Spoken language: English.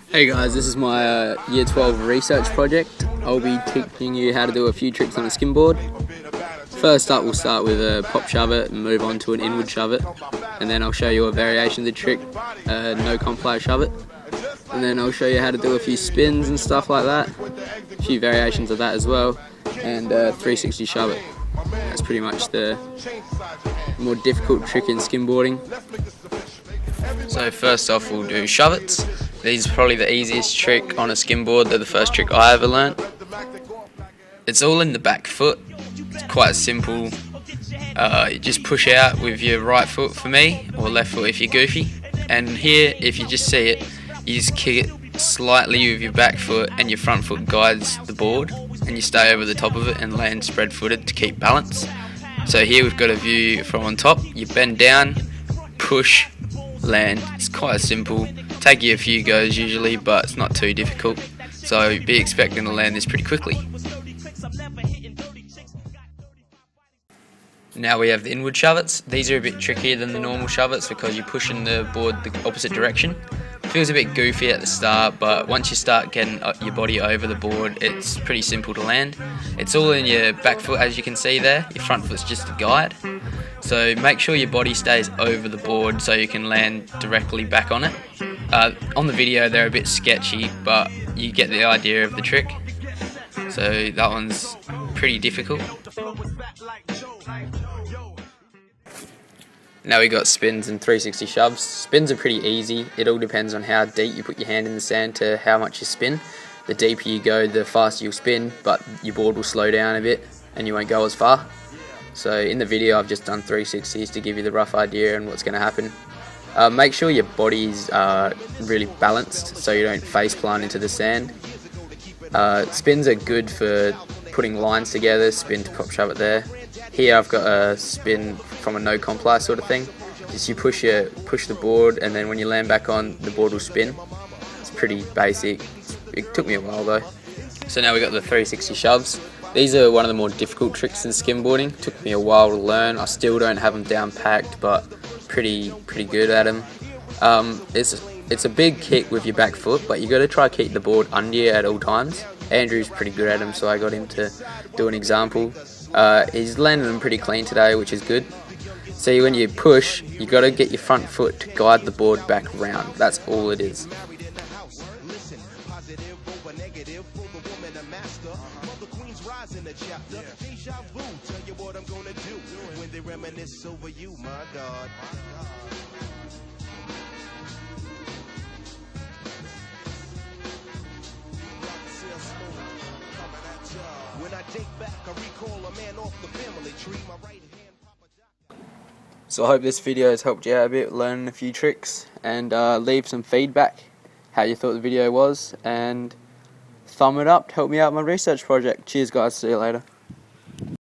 Hey guys, this is my Year 12 research project. I'll be teaching you how to do a few tricks on a skimboard. First up, we'll start with a pop shove it and move on to an inward shove it. And then I'll show you a variation of the trick, no comply shove it. And then I'll show you how to do a few spins and stuff like that. A few variations of that as well. And 360 shove it. That's pretty much the more difficult trick in skimboarding. So first off, we'll do shove it's. These are probably the easiest trick on a skimboard. They're the first trick I ever learnt. It's all in the back foot. It's quite simple. You just push out with your right foot for me, or left foot if you're goofy. And here, if you just see it, you just kick it slightly with your back foot and your front foot guides the board, and you stay over the top of it and land spread footed to keep balance. So here we've got a view from on top. You bend down, push, land. It's quite simple. Take you a few goes usually, but it's not too difficult. So be expecting to land this pretty quickly. Now we have the inward shove-its. These are a bit trickier than the normal shove-its because you're pushing the board the opposite direction. Feels a bit goofy at the start, but once you start getting your body over the board, it's pretty simple to land. It's all in your back foot, as you can see there. Your front foot's just a guide. So make sure your body stays over the board so you can land directly back on it. On the video they're a bit sketchy, but you get the idea of the trick. So that one's pretty difficult. Now we got spins and 360 shoves. Spins are pretty easy. It all depends on how deep you put your hand in the sand to how much you spin. The deeper you go, the faster you'll spin, but your board will slow down a bit and you won't go as far. So in the video I've just done 360s to give you the rough idea and what's going to happen. Make sure your body's really balanced so you don't face plant into the sand. Spins are good for putting lines together, spin to pop shove it there. Here I've got a spin from a no comply sort of thing. Just you push the board, and then when you land back on, the board will spin. It's pretty basic. It took me a while though. So now we got the 360 shoves. These are one of the more difficult tricks in skimboarding. Took me a while to learn. I still don't have them down packed, but pretty good at them. It's a big kick with your back foot, but you got to try to keep the board under you at all times. Andrew's pretty good at them, so I got him to do an example. He's landed them pretty clean today, which is good. So when you push, you got to get your front foot to guide the board back round. That's all it is. So I hope this video has helped you out a bit, learning a few tricks, and leave some feedback how you thought the video was, and thumb it up to help me out with my research project. Cheers guys, see you later.